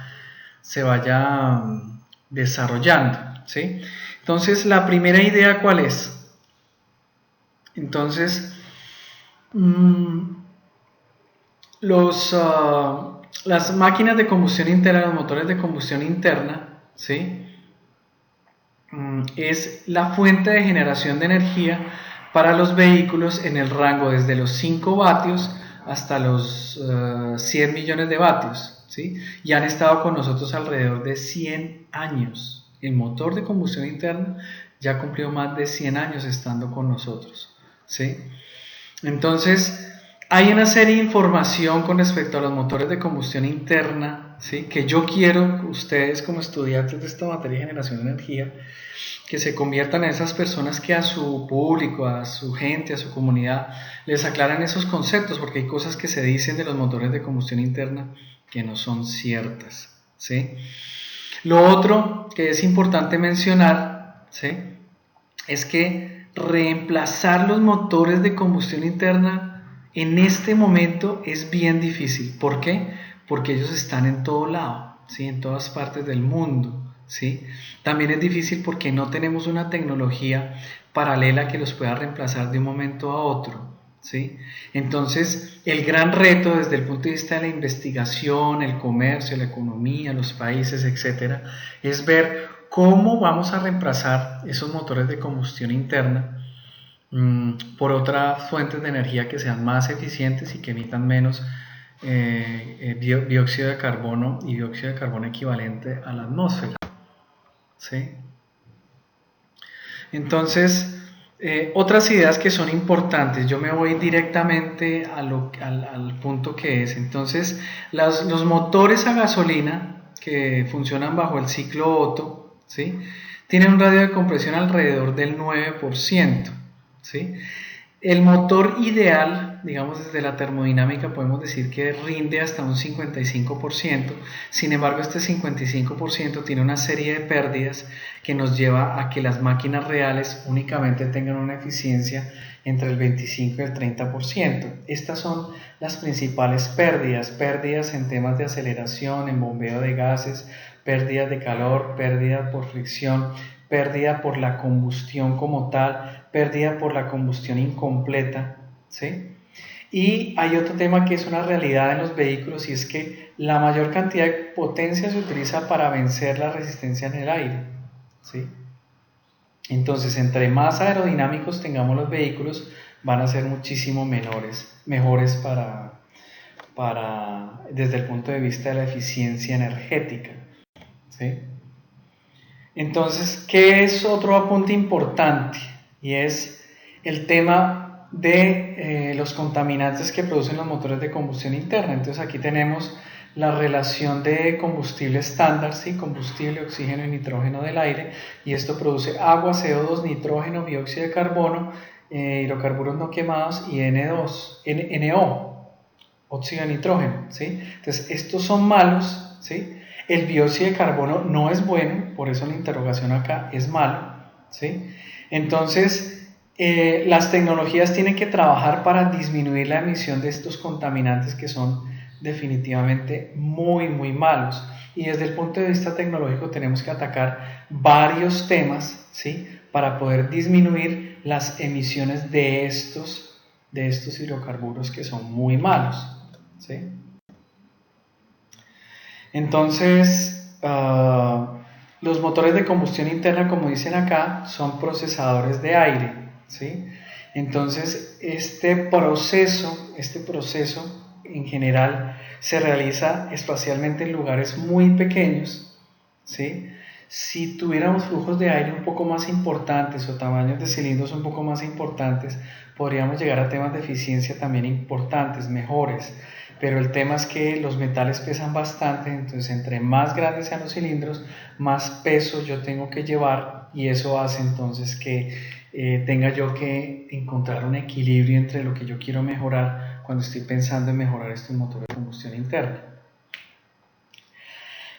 desarrollando, ¿sí? Entonces, la primera idea, ¿cuál es? Entonces, las máquinas de combustión interna, los motores de combustión interna, ¿sí?, es la fuente de generación de energía para los vehículos en el rango desde los 5 vatios hasta los 100 millones de vatios, ¿sí? Y han estado con nosotros alrededor de 100 años. El motor de combustión interna ya cumplió más de 100 años estando con nosotros, ¿sí? Entonces, Hay una serie de información con respecto a los motores de combustión interna, ¿sí? Que yo quiero, ustedes como estudiantes de esta materia de generación de energía, que se conviertan en esas personas que a su público, a su gente, a su comunidad, les aclaran esos conceptos, porque hay cosas que se dicen de los motores de combustión interna que no son ciertas, ¿sí? Lo otro que es importante mencionar, ¿sí? Es que reemplazar los motores de combustión interna en este momento es bien difícil. ¿Por qué? Porque ellos están en todo lado, ¿sí? En todas partes del mundo, ¿sí? También es difícil porque no tenemos una tecnología paralela que los pueda reemplazar de un momento a otro, ¿sí? Entonces, el gran reto desde el punto de vista de la investigación, el comercio, la economía, los países, etcétera, es ver cómo vamos a reemplazar esos motores de combustión interna por otras fuentes de energía que sean más eficientes y que emitan menos dióxido de carbono y dióxido de carbono equivalente a la atmósfera, ¿sí? Entonces, otras ideas que son importantes, yo me voy directamente al punto que es. Entonces, los motores a gasolina que funcionan bajo el ciclo Otto, ¿sí? Tienen un radio de compresión alrededor del 9%, ¿sí? El motor ideal, digamos desde la termodinámica, podemos decir que rinde hasta un 55%, sin embargo este 55% tiene una serie de pérdidas que nos lleva a que las máquinas reales únicamente tengan una eficiencia entre el 25 y el 30%. Estas son las principales pérdidas en temas de aceleración, en bombeo de gases, pérdidas de calor, pérdida por fricción, pérdida por la combustión como tal, pérdida por la combustión incompleta, ¿sí? Y hay otro tema que es una realidad en los vehículos y es que la mayor cantidad de potencia se utiliza para vencer la resistencia en el aire, ¿sí? Entonces, entre más aerodinámicos tengamos los vehículos, van a ser muchísimo mejores desde el punto de vista de la eficiencia energética, ¿sí? Entonces, ¿qué es otro apunte importante? Y es el tema de los contaminantes que producen los motores de combustión interna. Entonces aquí tenemos la relación de combustible estándar, ¿sí? Combustible, oxígeno y nitrógeno del aire, y esto produce agua, CO2, nitrógeno, dióxido de carbono, hidrocarburos no quemados y NO, óxido de nitrógeno, ¿sí? Entonces estos son malos, ¿sí? El dióxido de carbono no es bueno, por eso la interrogación acá es malo, ¿sí? Entonces, las tecnologías tienen que trabajar para disminuir la emisión de estos contaminantes que son definitivamente muy, muy malos. Y desde el punto de vista tecnológico tenemos que atacar varios temas, ¿sí? Para poder disminuir las emisiones de estos hidrocarburos que son muy malos, ¿sí? Entonces, los motores de combustión interna, como dicen acá, son procesadores de aire, ¿sí? Entonces, este proceso en general se realiza espacialmente en lugares muy pequeños, ¿sí? Si tuviéramos flujos de aire un poco más importantes o tamaños de cilindros un poco más importantes, podríamos llegar a temas de eficiencia también importantes, mejores. Pero el tema es que los metales pesan bastante, entonces entre más grandes sean los cilindros, más peso yo tengo que llevar y eso hace entonces que tenga yo que encontrar un equilibrio entre lo que yo quiero mejorar cuando estoy pensando en mejorar estos motores de combustión interna.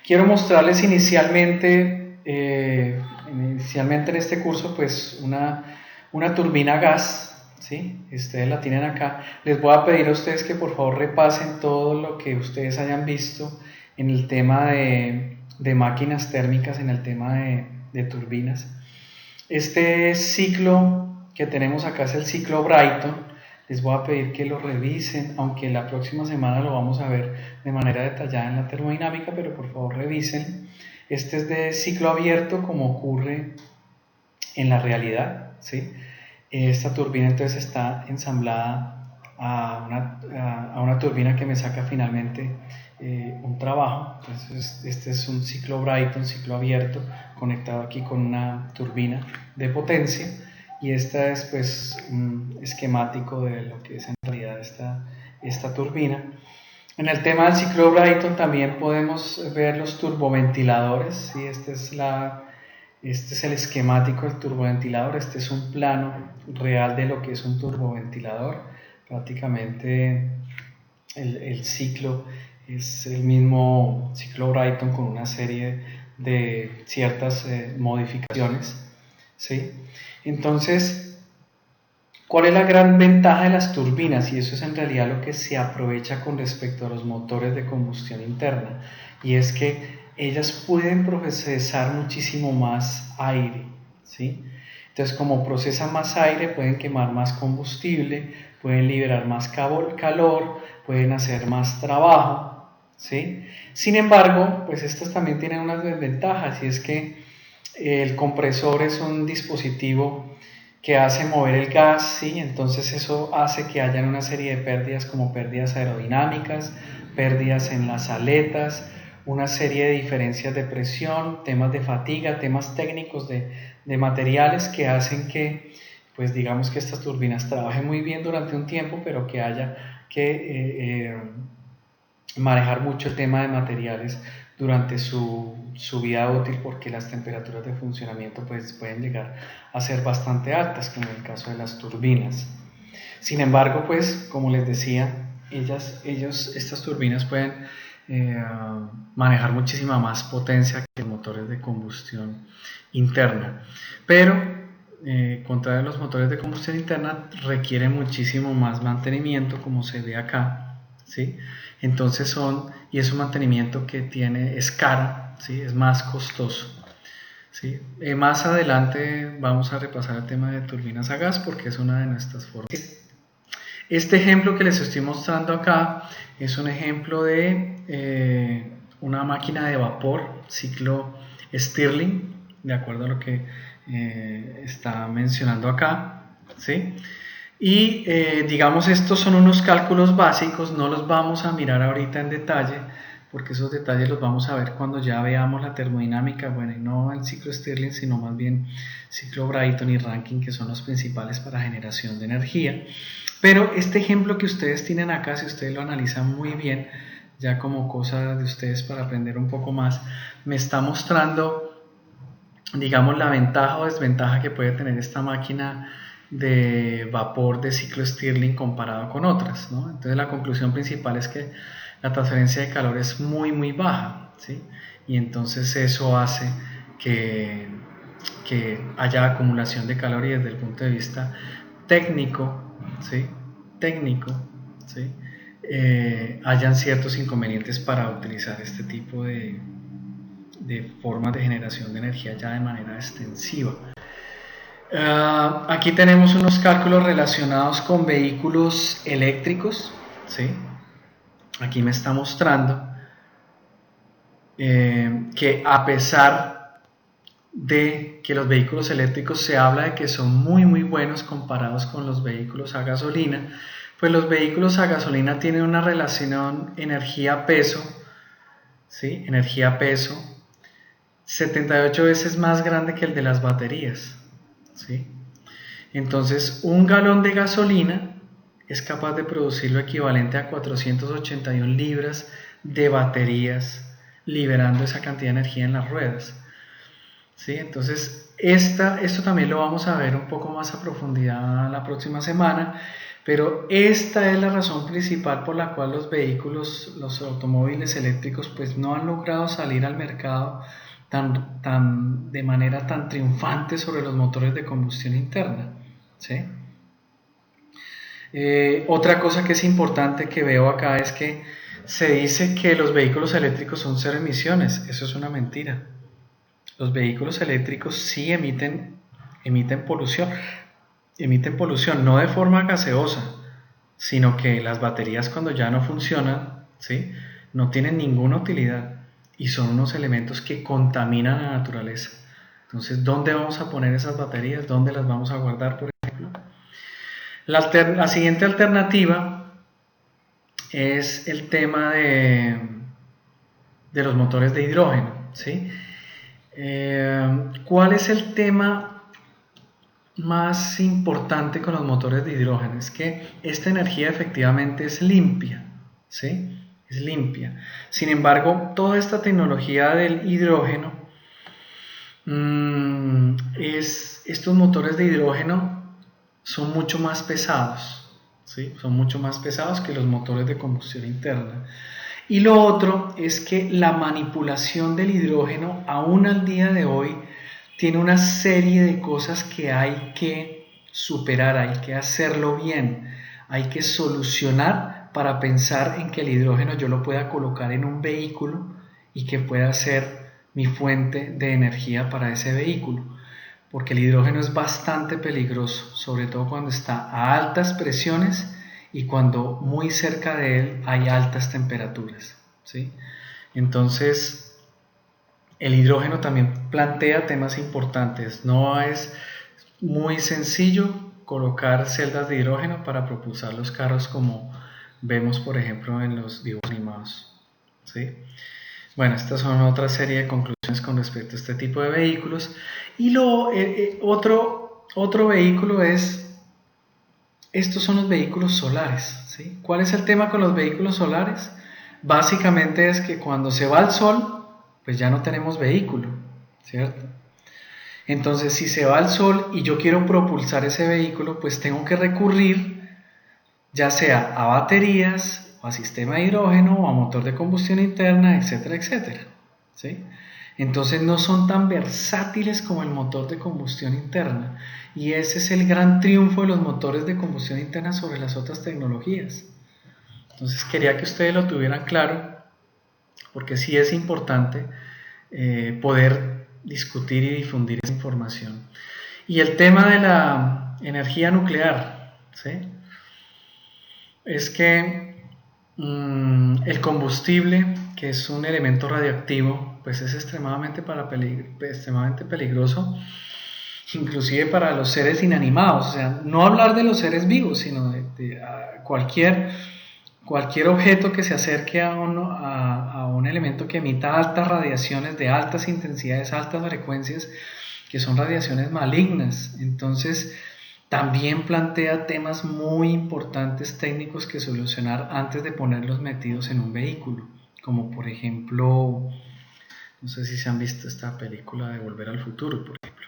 Quiero mostrarles inicialmente en este curso pues una turbina gas, ¿sí? Ustedes la tienen acá. Les voy a pedir a ustedes que por favor repasen todo lo que ustedes hayan visto en el tema de máquinas térmicas, en el tema de turbinas. Este ciclo que tenemos acá es el ciclo Brayton. Les voy a pedir que lo revisen, aunque la próxima semana lo vamos a ver de manera detallada en la termodinámica, pero por favor revisen. Este es de ciclo abierto como ocurre en la realidad, ¿sí? Esta turbina entonces está ensamblada a una turbina que me saca finalmente un trabajo. Entonces este es un ciclo Brayton, ciclo abierto, conectado aquí con una turbina de potencia, y esta es pues un esquemático de lo que es en realidad esta turbina. En el tema del ciclo Brayton también podemos ver los turboventiladores, ¿sí? Este es el esquemático del turboventilador. Este es un plano real de lo que es un turboventilador. Prácticamente el ciclo es el mismo ciclo Brayton con una serie de ciertas modificaciones, ¿sí? Entonces, ¿cuál es la gran ventaja de las turbinas? Y eso es en realidad lo que se aprovecha con respecto a los motores de combustión interna, y es que ellas pueden procesar muchísimo más aire, ¿sí? Entonces, como procesan más aire, pueden quemar más combustible, pueden liberar más calor, pueden hacer más trabajo, ¿sí? Sin embargo, pues estas también tienen unas desventajas, y es que el compresor es un dispositivo que hace mover el gas, ¿sí? Entonces eso hace que haya una serie de pérdidas, como pérdidas aerodinámicas, pérdidas en las aletas, una serie de diferencias de presión, temas de fatiga, temas técnicos de materiales que hacen que, pues digamos que estas turbinas trabajen muy bien durante un tiempo, pero que haya que manejar mucho el tema de materiales durante su vida útil, porque las temperaturas de funcionamiento pues pueden llegar a ser bastante altas, como en el caso de las turbinas. Sin embargo, pues como les decía, estas turbinas pueden manejar muchísima más potencia que los motores de combustión interna, pero contrario a los motores de combustión interna requieren muchísimo más mantenimiento, como se ve acá, ¿sí? Entonces y es un mantenimiento que es caro, ¿sí? Es más costoso, ¿sí? Más adelante vamos a repasar el tema de turbinas a gas, porque es una de nuestras formas. Este ejemplo que les estoy mostrando acá es un ejemplo de una máquina de vapor, ciclo Stirling, de acuerdo a lo que está mencionando acá, ¿sí? Y digamos, estos son unos cálculos básicos, no los vamos a mirar ahorita en detalle, porque esos detalles los vamos a ver cuando ya veamos la termodinámica, bueno, y no el ciclo Stirling, sino más bien ciclo Brayton y Rankine, que son los principales para generación de energía. Pero este ejemplo que ustedes tienen acá, si ustedes lo analizan muy bien, ya como cosa de ustedes para aprender un poco más, me está mostrando, digamos, la ventaja o desventaja que puede tener esta máquina de vapor de ciclo Stirling comparado con otras, ¿no? Entonces la conclusión principal es que la transferencia de calor es muy baja, ¿sí? Y entonces eso hace que haya acumulación de calor, y desde el punto de vista técnico, ¿sí? ¿sí? Hayan ciertos inconvenientes para utilizar este tipo de formas de generación de energía ya de manera extensiva. Aquí tenemos unos cálculos relacionados con vehículos eléctricos, ¿sí? Aquí me está mostrando que a pesar de que los vehículos eléctricos se habla de que son muy buenos comparados con los vehículos a gasolina, pues los vehículos a gasolina tienen una relación energía-peso, ¿sí? Energía-peso 78 veces más grande que el de las baterías, ¿sí? Entonces, un galón de gasolina es capaz de producir lo equivalente a 481 libras de baterías, liberando esa cantidad de energía en las ruedas, ¿sí? Entonces, esto también lo vamos a ver un poco más a profundidad la próxima semana, pero esta es la razón principal por la cual los automóviles eléctricos, pues no han logrado salir al mercado de manera tan triunfante sobre los motores de combustión interna, ¿sí? Otra cosa que es importante que veo acá es que se dice que los vehículos eléctricos son cero emisiones. Eso es una mentira. Los vehículos eléctricos sí emiten polución, no de forma gaseosa, sino que las baterías, cuando ya no funcionan, ¿sí?, no tienen ninguna utilidad y son unos elementos que contaminan la naturaleza. Entonces, ¿dónde vamos a poner esas baterías? ¿Dónde las vamos a guardar, por ejemplo? La siguiente alternativa es el tema de los motores de hidrógeno, ¿sí? ¿Cuál es el tema más importante con los motores de hidrógeno es que esta energía efectivamente es limpia, ¿sí? Es limpia. Sin embargo, toda esta tecnología del hidrógeno, estos motores de hidrógeno son mucho más pesados, ¿sí? Son mucho más pesados que los motores de combustión interna. Y lo otro es que la manipulación del hidrógeno, aún al día de hoy, tiene una serie de cosas que hay que superar, hay que hacerlo bien, hay que solucionar para pensar en que el hidrógeno yo lo pueda colocar en un vehículo y que pueda ser mi fuente de energía para ese vehículo. Porque el hidrógeno es bastante peligroso, sobre todo cuando está a altas presiones y cuando muy cerca de él hay altas temperaturas, ¿sí? Entonces, el hidrógeno también plantea temas importantes. No es muy sencillo colocar celdas de hidrógeno para propulsar los carros como vemos, por ejemplo, en los dibujos animados, ¿sí? Bueno, estas son otra serie de conclusiones con respecto a este tipo de vehículos. Y otro vehículo es, estos son los vehículos solares, ¿sí? ¿Cuál es el tema con los vehículos solares? Básicamente es que cuando se va el sol, pues ya no tenemos vehículo, ¿cierto? Entonces, si se va el sol y yo quiero propulsar ese vehículo, pues tengo que recurrir ya sea a baterías, o a sistema de hidrógeno, o a motor de combustión interna, etcétera, etcétera, ¿sí? Entonces no son tan versátiles como el motor de combustión interna, y ese es el gran triunfo de los motores de combustión interna sobre las otras tecnologías. Entonces quería que ustedes lo tuvieran claro, porque sí es importante poder discutir y difundir esa información. Y el tema de la energía nuclear, ¿sí? Es que el combustible, que es un elemento radioactivo, pues es extremadamente peligroso, inclusive para los seres inanimados. O sea, no hablar de los seres vivos, sino de cualquier objeto que se acerque a un elemento que emita altas radiaciones de altas intensidades, altas frecuencias, que son radiaciones malignas. Entonces, también plantea temas muy importantes técnicos que solucionar antes de ponerlos metidos en un vehículo, como por ejemplo, no sé si se han visto esta película de Volver al Futuro, por ejemplo.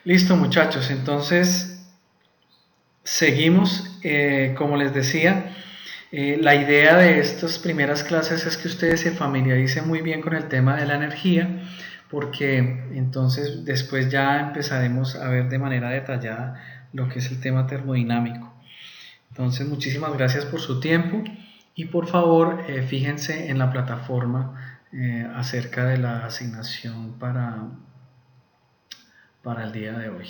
Listo, muchachos, entonces seguimos. Como les decía, la idea de estas primeras clases es que ustedes se familiaricen muy bien con el tema de la energía, porque entonces después ya empezaremos a ver de manera detallada lo que es el tema termodinámico. Entonces, muchísimas gracias por su tiempo y por favor fíjense en la plataforma acerca de la asignación para el día de hoy.